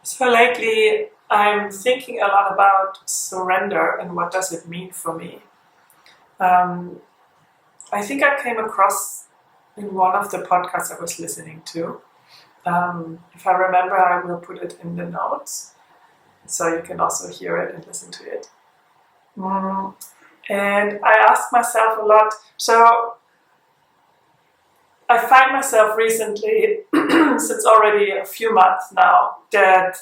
So lately, I'm thinking a lot about surrender and what does it mean for me. Um, I think I came across in one of the podcasts I was listening to. If I remember, I will put it in the notes so you can also hear it and listen to it. Mm, And I ask myself a lot. So I find myself recently, since already a few months now, that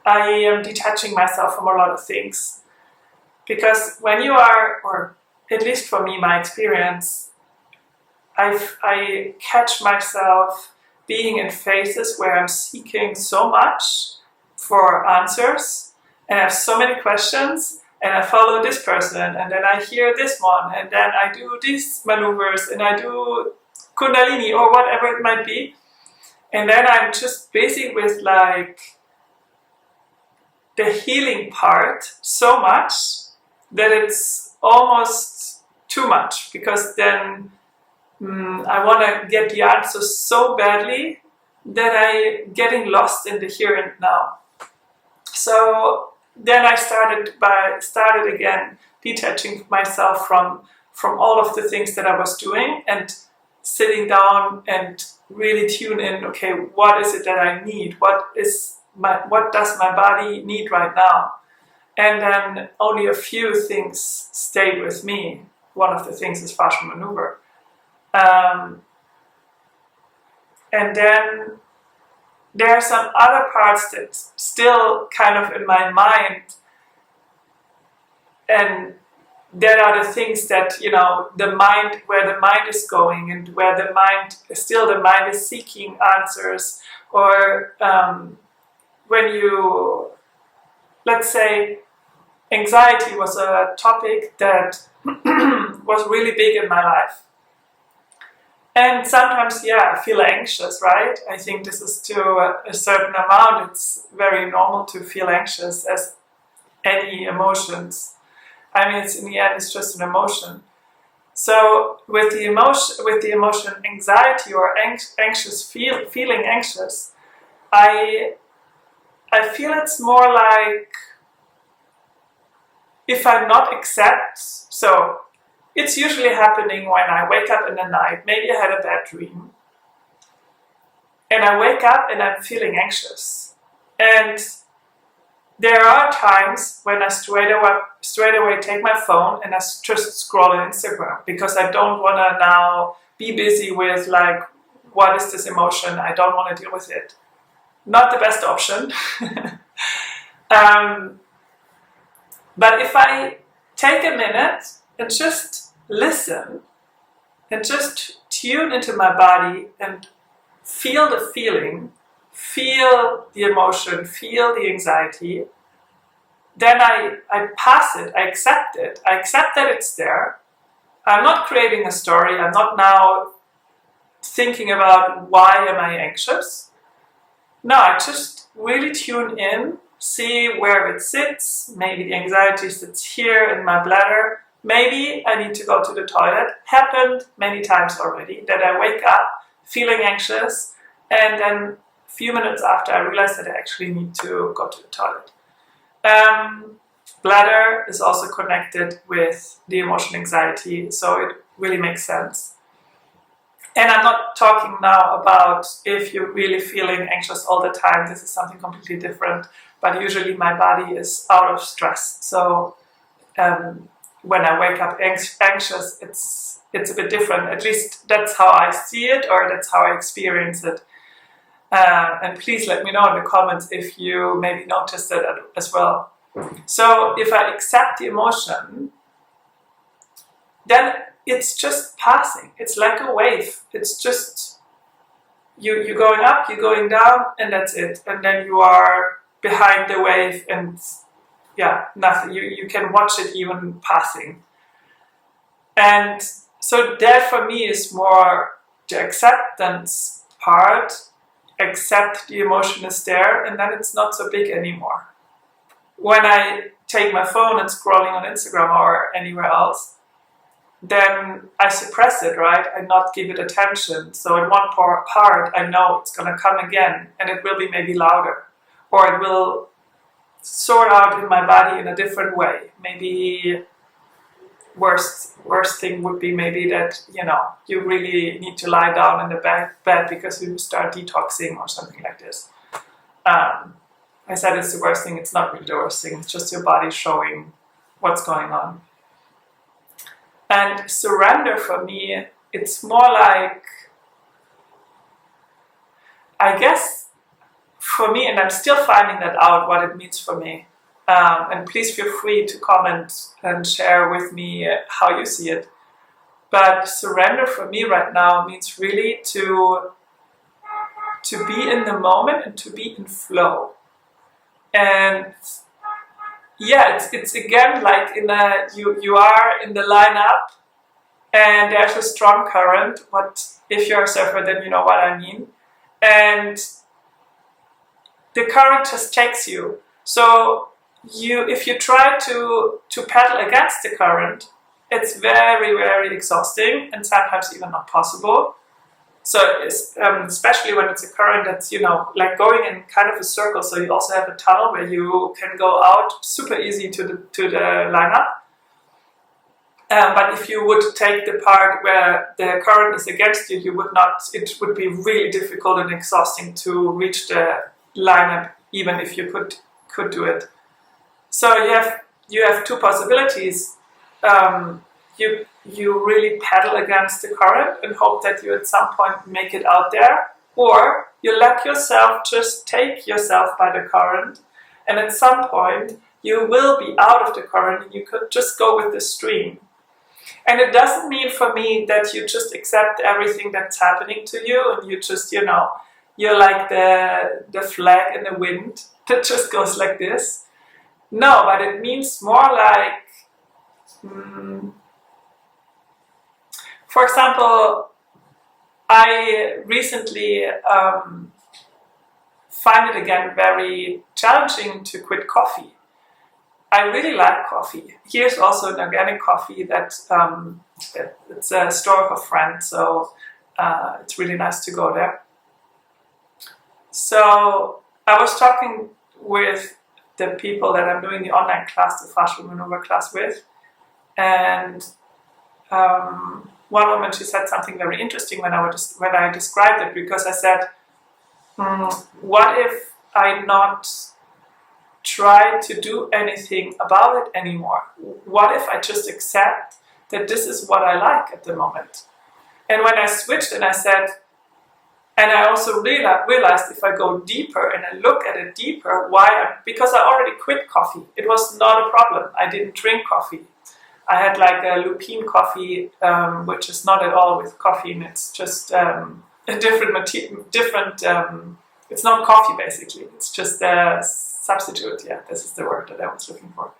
I am detaching myself from a lot of things. Because when you are, or at least for me, my experience, I catch myself being in phases where I'm seeking so much for answers and I have so many questions and I follow this person and then I hear this one and then I do these maneuvers and I do Kundalini or whatever it might be. And then I'm just busy with like the healing part so much that it's almost too much because then I want to get the answers so badly that I'm getting lost in the here and now. So then I started again detaching myself from all of the things that I was doing and sitting down and really tune in. Okay, what is it that I need? What does my body need right now? And then only a few things stayed with me. One of the things is fascial maneuver. And then there are some other parts that still kind of in my mind, and that are the things that, where the mind is going and where the mind is seeking answers. Or when you, let's say, anxiety was a topic that was really big in my life. And sometimes, I feel anxious, right? I think this is to a certain amount. It's very normal to feel anxious as any emotions. I mean, in the end, it's just an emotion. So with the emotion anxiety or anxious, feeling anxious, I feel it's more like if I'm not accept, so it's usually happening when I wake up in the night. Maybe I had a bad dream. And I wake up and I'm feeling anxious. And there are times when I straight away take my phone and I just scroll on Instagram because I don't want to now be busy with like, what is this emotion? I don't want to deal with it. Not the best option. But if I take a minute and just listen and just tune into my body and feel the feeling, feel the emotion, feel the anxiety, then I pass it, I accept it. I accept that it's there. I'm not creating a story. I'm not now thinking about why am I anxious. No, I just really tune in, see where it sits. Maybe the anxiety sits here in my bladder. Maybe I need to go to the toilet. Happened many times already that I wake up feeling anxious and then a few minutes after I realize that I actually need to go to the toilet. Bladder is also connected with the emotion anxiety, so it really makes sense. And I'm not talking now about if you're really feeling anxious all the time. This is something completely different. But usually my body is out of stress. So when I wake up anxious, it's a bit different. At least that's how I see it, or that's how I experience it. And please let me know in the comments if you maybe noticed that as well. So if I accept the emotion, then it's just passing. It's like a wave. It's just you're going up, you're going down, and that's it. And then you are behind the wave, and nothing. You can watch it even passing. And so that for me is more the acceptance part. Accept the emotion is there, and then it's not so big anymore. When I take my phone and scrolling on Instagram or anywhere else, then I suppress it, right? I not give it attention. So in one part, I know it's going to come again, and it will be maybe louder. or it will sort out in my body in a different way. Maybe worst thing would be maybe that, you know, you really need to lie down in the bed because you start detoxing or something like this. I said it's the worst thing. It's not really the worst thing. It's just your body showing what's going on. And surrender for me, it's more like, I guess for me, and I'm still finding that out, what it means for me. And please feel free to comment and share with me how you see it. But surrender for me right now means really to be in the moment and to be in flow. And yeah, it's again like you are in the lineup and there's a strong current. What if you're a surfer, then you know what I mean. And the current just takes you. So if you try to paddle against the current, it's very, very exhausting and sometimes even not possible. So it's, especially when it's a current that's, you know, like going in kind of a circle. So you also have a tunnel where you can go out super easy to the lineup. But if you would take the part where the current is against you, you would not. It would be really difficult and exhausting to reach the lineup, even if you could do it. So you have two possibilities. You really paddle against the current and hope that you at some point make it out there, or you let yourself just take yourself by the current, and at some point you will be out of the current and you could just go with the stream. And it doesn't mean for me that you just accept everything that's happening to you and you just, you know, you're like the flag in the wind that just goes like this. No, but it means more like, for example, I recently find it again very challenging to quit coffee. I really like coffee. Here's also an organic coffee that it's a store of a friend, so it's really nice to go there. So I was talking with the people that I'm doing the online class, the Fascial Maneuver class with, and one woman, she said something very interesting when I described it, because I said, what if I not try to do anything about it anymore? What if I just accept that this is what I like at the moment? And when I switched and I said, and I also realized if I go deeper and I look at it deeper, because I already quit coffee. It was not a problem. I didn't drink coffee. I had like a lupine coffee, which is not at all with caffeine. It's just a different, it's not coffee basically. It's just a substitute. Yeah, this is the word that I was looking for.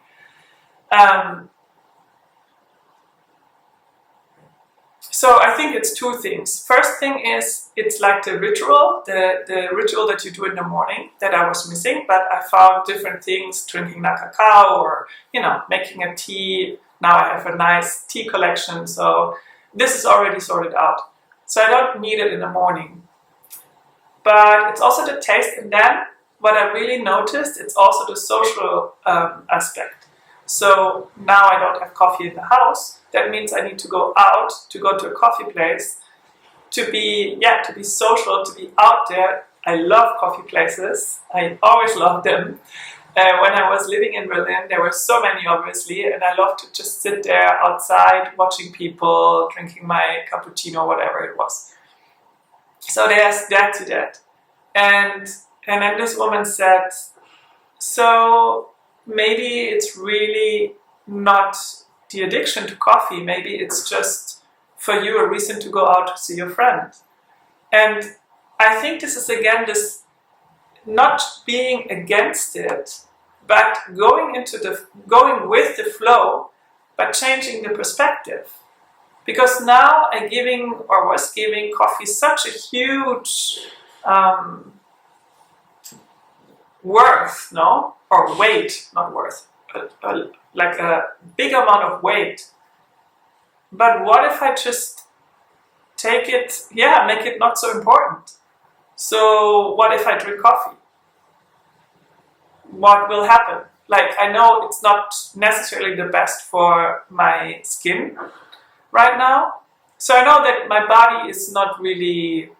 So I think it's two things. First thing is, it's like the ritual that you do in the morning that I was missing, but I found different things, drinking na cacao or, you know, making a tea. Now I have a nice tea collection, so this is already sorted out. So I don't need it in the morning. But it's also the taste, and then what I really noticed, it's also the social aspect. So now I don't have coffee in the house. That means I need to go out, to go to a coffee place, to be social, to be out there. I love coffee places. I always loved them. When I was living in Berlin, there were so many, obviously, and I loved to just sit there outside, watching people, drinking my cappuccino, whatever it was. So there's that to that. And then this woman said, so maybe it's really not the addiction to coffee, maybe it's just for you a reason to go out to see your friend. And I think this is again this not being against it, but going with the flow, but changing the perspective. Because now was giving coffee such a huge worth, no? Or weight, not worth, like a big amount of weight. But what if I just take it, make it not so important? So what if I drink coffee? what will happen. Like, I know it's not necessarily the best for my skin right now. So I know that my body is not really,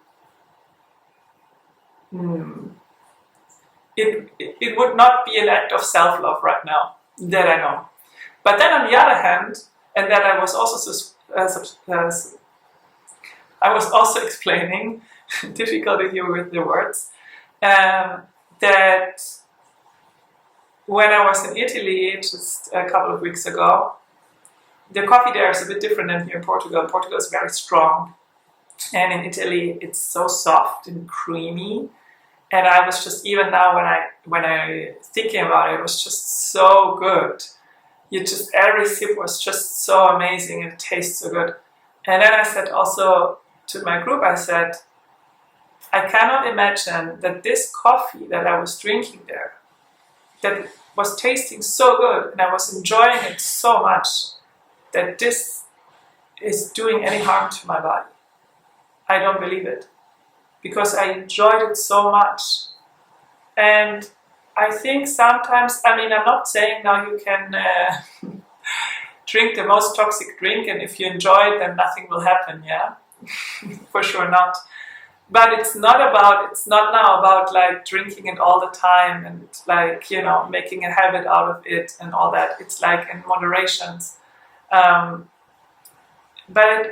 it would not be an act of self-love right now, that I know. But then on the other hand, and that I was also explaining, difficulty here with the words, that when I was in Italy just a couple of weeks ago, the coffee there is a bit different than here in Portugal. Portugal is very strong, and in Italy it's so soft and creamy. And I was just, even now when I thinking about it, it was just so good. Every sip was just so amazing and it tastes so good. And then I said also to my group, I said, I cannot imagine that this coffee that I was drinking there, that was tasting so good and I was enjoying it so much, that this is doing any harm to my body. I don't believe it, because I enjoyed it so much. And I think sometimes, I mean, I'm not saying now you can drink the most toxic drink and if you enjoy it then nothing will happen, yeah? For sure not. But it's not now about like drinking it all the time and like, you know, making a habit out of it and all that. It's like in moderation. But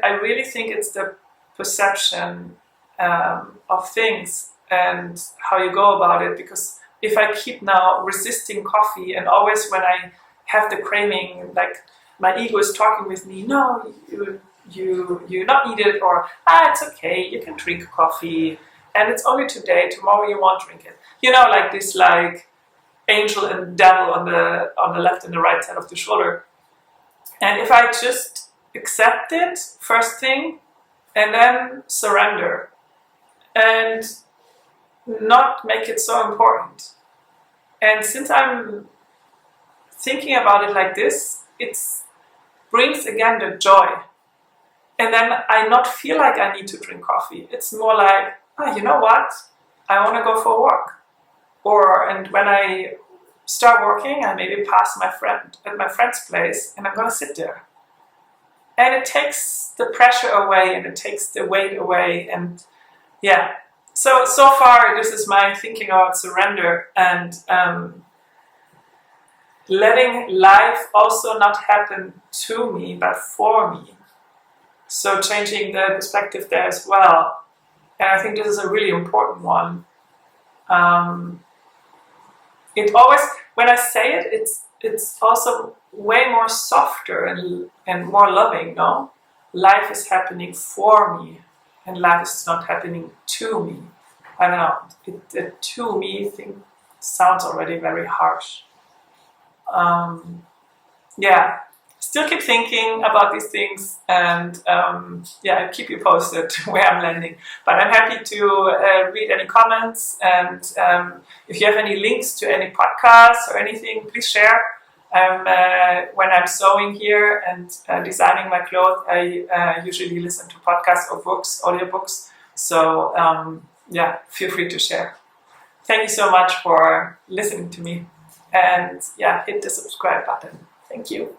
I really think it's the perception of things and how you go about it. Because if I keep now resisting coffee and always when I have the craving, like my ego is talking with me, no, you not need it, or it's okay, you can drink coffee and it's only today, tomorrow you won't drink it. You know, like this like angel and devil on the left and the right side of the shoulder. And if I just accept it first thing and then surrender and not make it so important. And since I'm thinking about it like this, it brings again the joy. And then I not feel like I need to drink coffee. It's more like, you know what? I want to go for a walk. And when I start working, I maybe pass my friend at my friend's place and I'm going to sit there. And it takes the pressure away and it takes the weight away. And yeah, so far this is my thinking about surrender and letting life also not happen to me, but for me. So changing the perspective there as well. And I think this is a really important one. It always, when I say it, it's also way more softer and more loving, no? Life is happening for me and life is not happening to me. I don't know, the to me thing sounds already very harsh. Yeah, still keep thinking about these things and I'll keep you posted where I'm landing. But I'm happy to read any comments and if you have any links to any podcasts or anything, please share. When I'm sewing here and designing my clothes, I usually listen to podcasts or books, audiobooks. So feel free to share. Thank you so much for listening to me. And hit the subscribe button. Thank you.